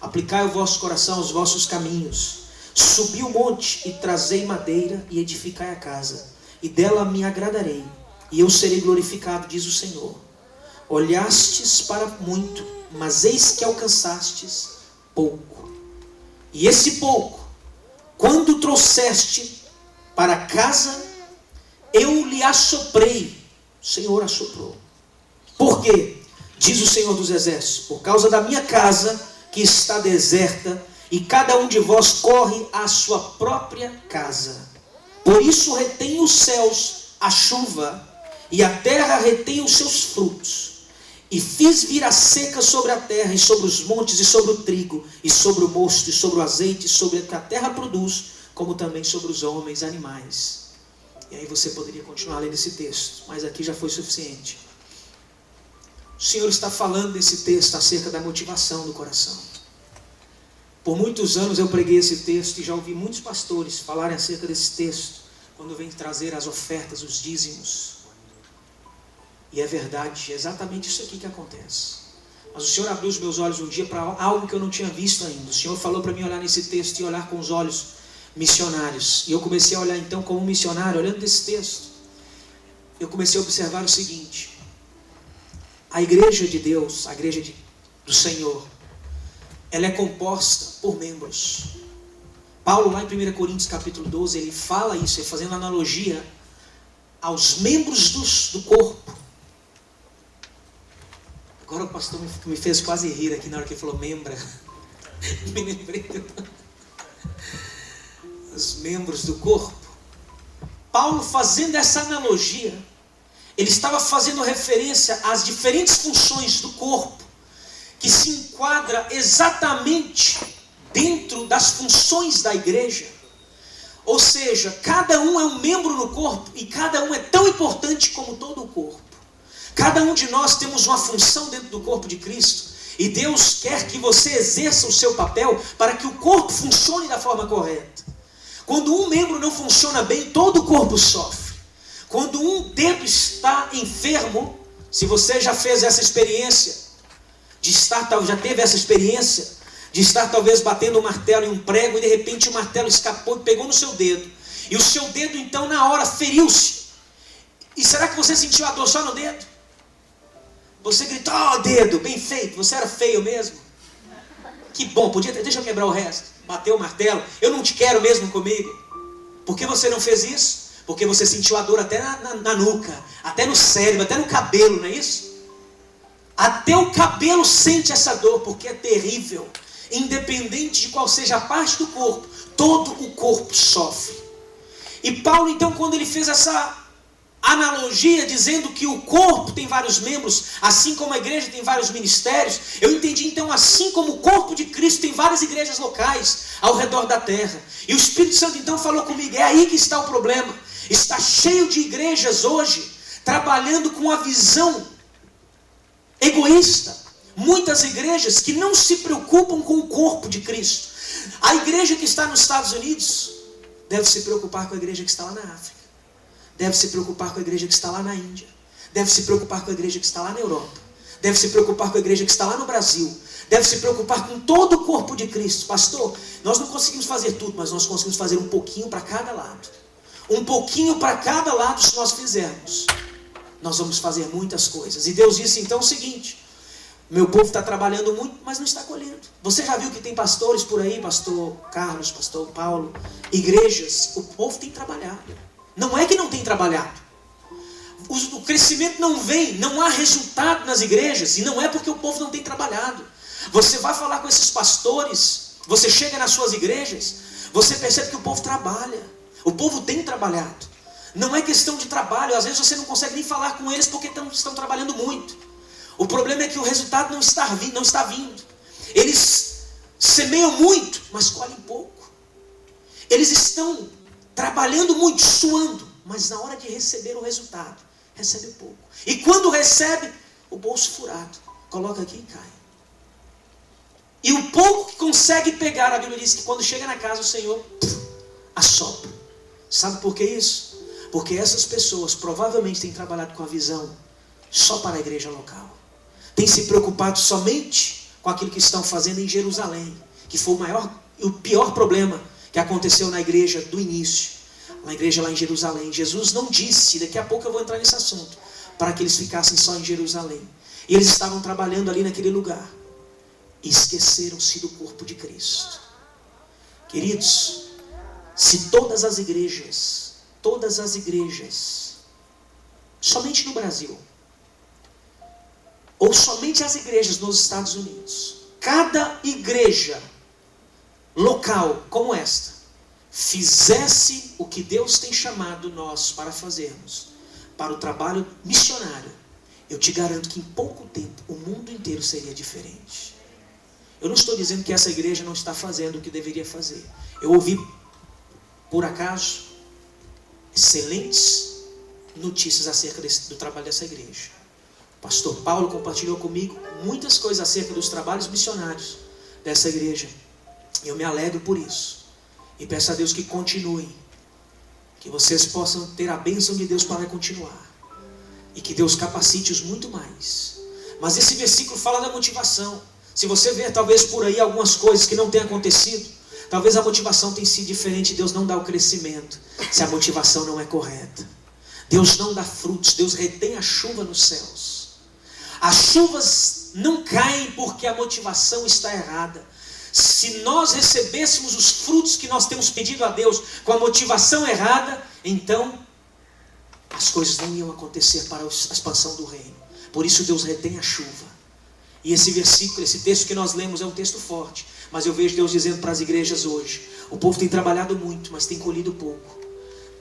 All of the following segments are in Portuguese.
aplicai o vosso coração aos vossos caminhos. Subi o monte e trazei madeira e edificai a casa, e dela me agradarei, e eu serei glorificado, diz o Senhor. Olhastes para muito, mas eis que alcançastes pouco. E esse pouco, quando trouxeste para casa, eu lhe assoprei. O Senhor assoprou. Por quê? Diz o Senhor dos Exércitos: por causa da minha casa que está deserta, e cada um de vós corre à sua própria casa. Por isso retém os céus a chuva, e a terra retém os seus frutos. E fiz vir a seca sobre a terra, e sobre os montes, e sobre o trigo, e sobre o mosto, e sobre o azeite, e sobre o que a terra produz, como também sobre os homens e animais. E aí você poderia continuar lendo esse texto, mas aqui já foi suficiente. O Senhor está falando nesse texto acerca da motivação do coração. Por muitos anos eu preguei esse texto e já ouvi muitos pastores falarem acerca desse texto, quando vem trazer as ofertas, os dízimos. E é verdade, é exatamente isso aqui que acontece. Mas o Senhor abriu os meus olhos um dia para algo que eu não tinha visto ainda. O Senhor falou para mim olhar nesse texto e olhar com os olhos missionários. E eu comecei a olhar então como um missionário, olhando desse texto. Eu comecei a observar o seguinte: a igreja de Deus, a igreja do Senhor, ela é composta por membros. Paulo lá em 1 Coríntios capítulo 12, ele fala isso, ele fazendo analogia aos membros do corpo. Agora o pastor me fez quase rir aqui na hora que ele falou membra. Me lembrei os membros do corpo. Paulo, fazendo essa analogia, ele estava fazendo referência às diferentes funções do corpo, que se enquadra exatamente dentro das funções da igreja. Ou seja, cada um é um membro no corpo, e cada um é tão importante como todo o corpo. Cada um de nós temos uma função dentro do corpo de Cristo, e Deus quer que você exerça o seu papel para que o corpo funcione da forma correta. Quando um membro não funciona bem, todo o corpo sofre. Quando um dedo está enfermo, se você já fez essa experiência, já teve essa experiência de estar talvez batendo um martelo em um prego, e de repente o martelo escapou e pegou no seu dedo, e o seu dedo então na hora feriu-se. E será que você sentiu a dor só no dedo? Você gritou: oh, dedo, bem feito, você era feio mesmo. Que bom, deixa eu quebrar o resto. Bateu o martelo, eu não te quero mesmo comigo. Por que você não fez isso? Porque você sentiu a dor até na nuca, até no cérebro, até no cabelo, não é isso? Até o cabelo sente essa dor, porque é terrível. Independente de qual seja a parte do corpo, todo o corpo sofre. E Paulo então, quando ele fez essa analogia, dizendo que o corpo tem vários membros, assim como a igreja tem vários ministérios, eu entendi então, assim como o corpo de Cristo tem várias igrejas locais ao redor da terra. E o Espírito Santo então falou comigo: é aí que está o problema. Está cheio de igrejas hoje trabalhando com a visão egoísta. Muitas igrejas que não se preocupam com o corpo de Cristo. A igreja que está nos Estados Unidos deve se preocupar com a igreja que está lá na África, deve se preocupar com a igreja que está lá na Índia, deve se preocupar com a igreja que está lá na Europa, deve se preocupar com a igreja que está lá no Brasil, deve se preocupar com todo o corpo de Cristo. Pastor, nós não conseguimos fazer tudo, mas nós conseguimos fazer um pouquinho para cada lado. Um pouquinho para cada lado, se nós fizermos, nós vamos fazer muitas coisas. E Deus disse então o seguinte: meu povo está trabalhando muito, mas não está colhendo. Você já viu que tem pastores por aí, pastor Carlos, pastor Paulo, igrejas, o povo tem trabalhado. Não é que não tem trabalhado. O crescimento não vem, não há resultado nas igrejas, e não é porque o povo não tem trabalhado. Você vai falar com esses pastores, você chega nas suas igrejas, você percebe que o povo trabalha. O povo tem trabalhado. Não é questão de trabalho, às vezes você não consegue nem falar com eles porque estão trabalhando muito. O problema é que o resultado não está vindo. Eles semeiam muito, mas colhem pouco. Eles estão trabalhando muito, suando, mas na hora de receber o resultado, recebe pouco. E quando recebe, o bolso furado. Coloca aqui e cai. E o pouco que consegue pegar, a Bíblia diz que quando chega na casa, o Senhor assopra. Sabe por que isso? Porque essas pessoas provavelmente têm trabalhado com a visão só para a igreja local. Têm se preocupado somente com aquilo que estão fazendo em Jerusalém, que foi o maior e o pior problema que aconteceu na igreja do início, na igreja lá em Jerusalém. Jesus não disse, daqui a pouco eu vou entrar nesse assunto, para que eles ficassem só em Jerusalém. E eles estavam trabalhando ali naquele lugar e esqueceram-se do corpo de Cristo. Queridos, se todas as igrejas, somente no Brasil, ou somente as igrejas nos Estados Unidos, cada igreja local como esta, fizesse o que Deus tem chamado nós para fazermos, para o trabalho missionário, eu te garanto que em pouco tempo o mundo inteiro seria diferente. Eu não estou dizendo que essa igreja não está fazendo o que deveria fazer. Eu ouvi, por acaso, excelentes notícias acerca do trabalho dessa igreja. O pastor Paulo compartilhou comigo muitas coisas acerca dos trabalhos missionários dessa igreja. Eu me alegro por isso. E peço a Deus que continuem. Que vocês possam ter a bênção de Deus para continuar. E que Deus capacite-os muito mais. Mas esse versículo fala da motivação. Se você ver talvez por aí algumas coisas que não têm acontecido, talvez a motivação tenha sido diferente. Deus não dá o crescimento se a motivação não é correta. Deus não dá frutos. Deus retém a chuva nos céus. As chuvas não caem porque a motivação está errada. Se nós recebêssemos os frutos que nós temos pedido a Deus com a motivação errada, então as coisas não iam acontecer para a expansão do reino. Por isso Deus retém a chuva. E esse versículo, esse texto que nós lemos é um texto forte. Mas eu vejo Deus dizendo para as igrejas hoje: o povo tem trabalhado muito, mas tem colhido pouco.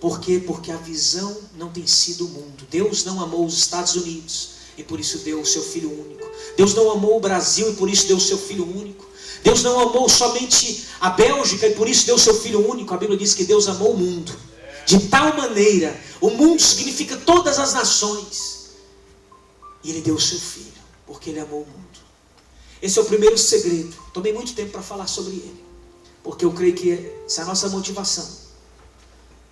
Por quê? Porque a visão não tem sido o mundo. Deus não amou os Estados Unidos e por isso deu o seu Filho único. Deus não amou o Brasil e por isso deu o seu Filho único. Deus não amou somente a Bélgica e por isso deu o seu Filho único. A Bíblia diz que Deus amou o mundo de tal maneira. O mundo significa todas as nações. E Ele deu o seu Filho porque Ele amou o mundo. Esse é o primeiro segredo. Tomei muito tempo para falar sobre ele, porque eu creio que se a nossa motivação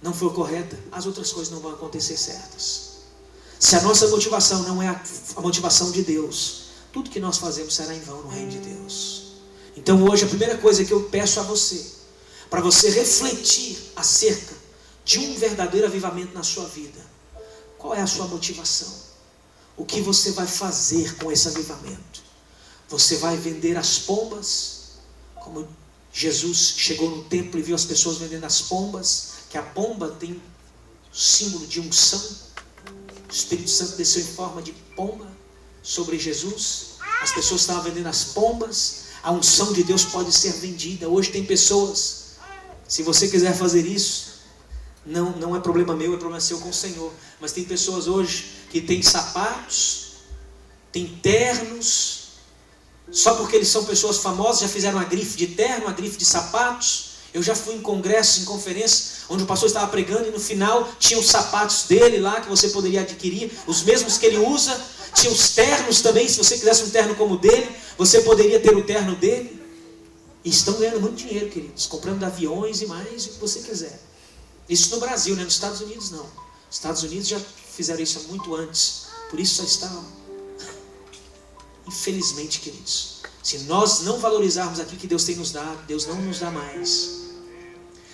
não for correta, as outras coisas não vão acontecer certas. Se a nossa motivação não é a motivação de Deus, tudo que nós fazemos será em vão no reino de Deus. Então hoje a primeira coisa que eu peço a você, para você refletir acerca de um verdadeiro avivamento na sua vida: qual é a sua motivação? O que você vai fazer com esse avivamento? Você vai vender as pombas, como Jesus chegou no templo e viu as pessoas vendendo as pombas, que a pomba tem símbolo de unção. O Espírito Santo desceu em forma de pomba sobre Jesus. As pessoas estavam vendendo as pombas. A unção de Deus pode ser vendida. Hoje tem pessoas, se você quiser fazer isso, não é problema meu, é problema seu com o Senhor. Mas tem pessoas hoje que têm sapatos, têm ternos, só porque eles são pessoas famosas, já fizeram uma grife de terno, uma grife de sapatos. Eu já fui em congressos, em conferências, onde o pastor estava pregando e no final tinha os sapatos dele lá, que você poderia adquirir, os mesmos que ele usa. Tinha os ternos também, se você quisesse um terno como o dele, você poderia ter o terno dele. E estão ganhando muito dinheiro, queridos, comprando aviões e mais, o que você quiser. Isso no Brasil, né? Nos Estados Unidos não. Os Estados Unidos já fizeram isso muito antes, por isso só está... Infelizmente, queridos, se nós não valorizarmos aquilo que Deus tem nos dado, Deus não nos dá mais.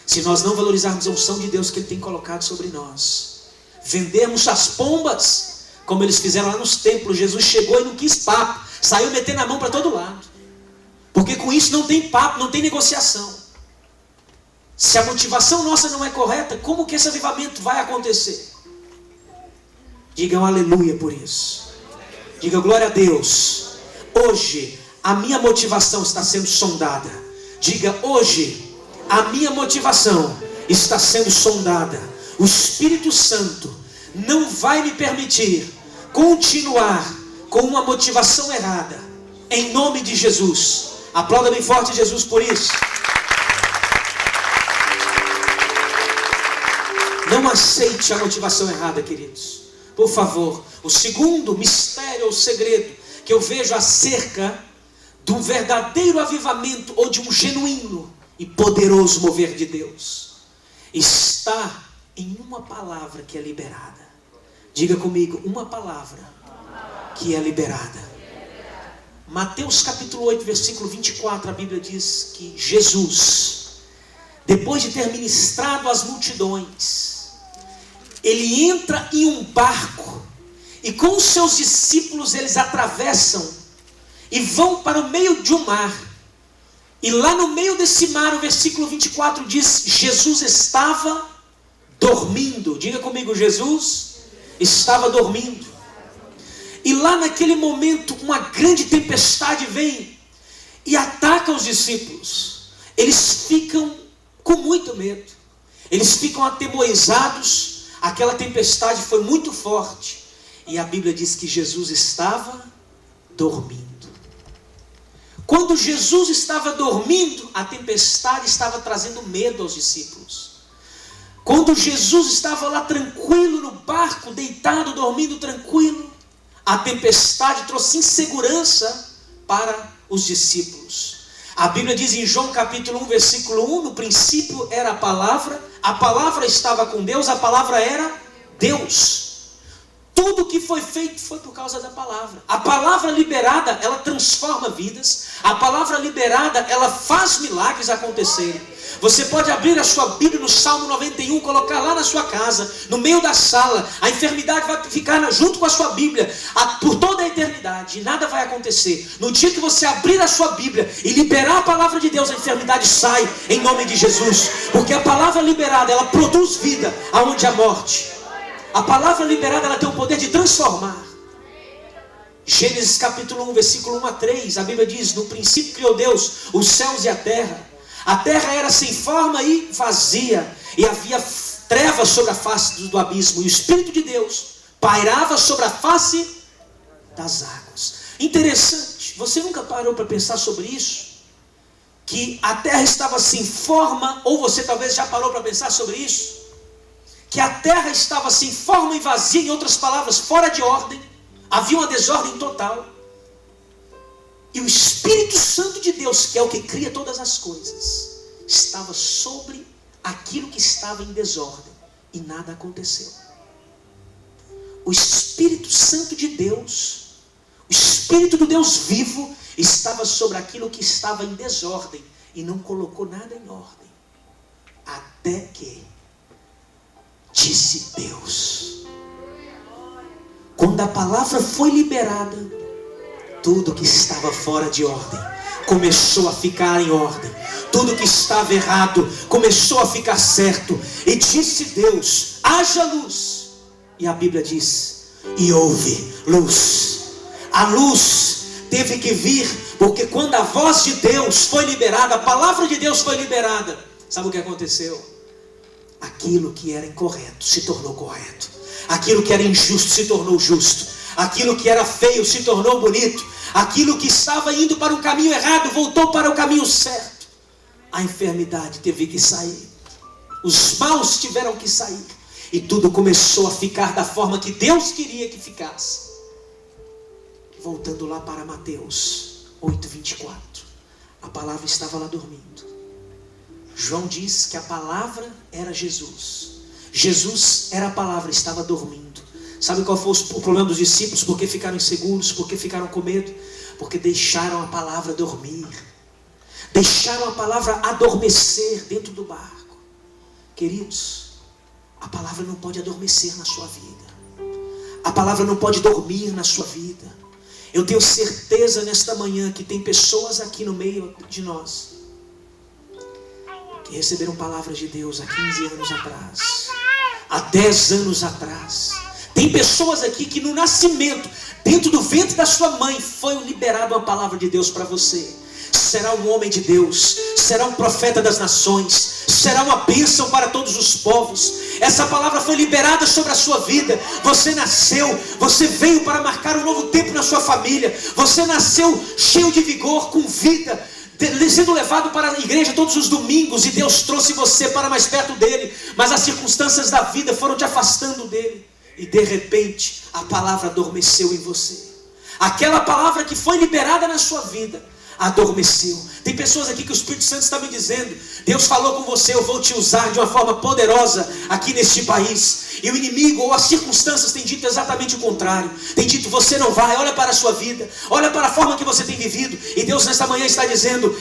Se nós não valorizarmos a unção de Deus que Ele tem colocado sobre nós, vendermos as pombas, como eles fizeram lá nos templos. Jesus chegou e não quis papo, saiu metendo a mão para todo lado, porque com isso não tem papo, não tem negociação. Se a motivação nossa não é correta, como que esse avivamento vai acontecer? Digam aleluia por isso. Diga glória a Deus. Hoje a minha motivação está sendo sondada. Diga: hoje a minha motivação está sendo sondada. O Espírito Santo não vai me permitir continuar com uma motivação errada, em nome de Jesus. Aplauda bem forte Jesus por isso. Não aceite a motivação errada, queridos, por favor. O segundo mistério ou segredo que eu vejo acerca do verdadeiro avivamento ou de um genuíno e poderoso mover de Deus está em uma palavra que é liberada. Diga comigo: uma palavra que é liberada. Mateus capítulo 8, versículo 24, a Bíblia diz que Jesus, depois de ter ministrado às multidões, ele entra em um barco e com os seus discípulos eles atravessam e vão para o meio de um mar. E lá no meio desse mar, o versículo 24 diz: Jesus estava dormindo. Diga comigo, Jesus estava dormindo. E lá naquele momento, uma grande tempestade vem e ataca os discípulos. Eles ficam com muito medo. Eles ficam atemorizados. Aquela tempestade foi muito forte. E a Bíblia diz que Jesus estava dormindo. Quando Jesus estava dormindo, a tempestade estava trazendo medo aos discípulos. Quando Jesus estava lá tranquilo no barco, deitado, dormindo tranquilo, a tempestade trouxe insegurança para os discípulos. A Bíblia diz em João capítulo 1, versículo 1, no princípio era a palavra estava com Deus, a palavra era Deus. Tudo que foi feito foi por causa da palavra. A palavra liberada, ela transforma vidas. A palavra liberada, ela faz milagres acontecerem. Você pode abrir a sua Bíblia no Salmo 91, colocar lá na sua casa, no meio da sala. A enfermidade vai ficar junto com a sua Bíblia por toda a eternidade. E nada vai acontecer. No dia que você abrir a sua Bíblia e liberar a palavra de Deus, a enfermidade sai em nome de Jesus. Porque a palavra liberada, ela produz vida aonde há morte. A palavra liberada, ela tem o poder de transformar. Gênesis capítulo 1, versículo 1 a 3, a Bíblia diz: no princípio criou Deus os céus e a terra. A terra era sem forma e vazia, e havia trevas sobre a face do abismo, e o Espírito de Deus pairava sobre a face das águas. Interessante, você nunca parou para pensar sobre isso? Que a terra estava sem forma, ou você talvez já parou para pensar sobre isso? Que a terra estava sem forma e vazia, em outras palavras, fora de ordem. Havia uma desordem total. E o Espírito Santo de Deus, que é o que cria todas as coisas, estava sobre aquilo que estava em desordem. E nada aconteceu. O Espírito Santo de Deus, o Espírito do Deus vivo, estava sobre aquilo que estava em desordem. E não colocou nada em ordem. Até que disse Deus. Quando a palavra foi liberada, tudo que estava fora de ordem começou a ficar em ordem. Tudo que estava errado começou a ficar certo. E disse Deus: haja luz. E a Bíblia diz: e houve luz. A luz teve que vir, porque quando a voz de Deus foi liberada, a palavra de Deus foi liberada, sabe o que aconteceu? Aquilo que era incorreto se tornou correto. Aquilo que era injusto se tornou justo. Aquilo que era feio se tornou bonito. Aquilo que estava indo para um caminho errado voltou para o caminho certo. A enfermidade teve que sair. Os maus tiveram que sair. E tudo começou a ficar da forma que Deus queria que ficasse. Voltando lá para Mateus 8:24. A palavra estava lá dormindo. João diz que a palavra era Jesus. Jesus era a palavra, estava dormindo. Sabe qual foi o problema dos discípulos? Por que ficaram inseguros? Por que ficaram com medo? Porque deixaram a palavra dormir. Deixaram a palavra adormecer dentro do barco. Queridos, a palavra não pode adormecer na sua vida. A palavra não pode dormir na sua vida. Eu tenho certeza nesta manhã que tem pessoas aqui no meio de nós que receberam palavras de Deus há 15 anos atrás, há 10 anos atrás. Tem pessoas aqui que no nascimento, dentro do ventre da sua mãe, foi liberada uma palavra de Deus para você. Será um homem de Deus, será um profeta das nações, será uma bênção para todos os povos. Essa palavra foi liberada sobre a sua vida. Você nasceu, você veio para marcar um novo tempo na sua família. Você nasceu cheio de vigor, com vida, sendo levado para a igreja todos os domingos, e Deus trouxe você para mais perto dele, mas as circunstâncias da vida foram te afastando dele, e de repente a palavra adormeceu em você. Aquela palavra que foi liberada na sua vida, adormeceu. Tem pessoas aqui que o Espírito Santo está me dizendo: Deus falou com você, eu vou te usar de uma forma poderosa aqui neste país. E o inimigo ou as circunstâncias têm dito exatamente o contrário. Tem dito: você não vai. Olha para a sua vida, olha para a forma que você tem vivido. E Deus nesta manhã está dizendo: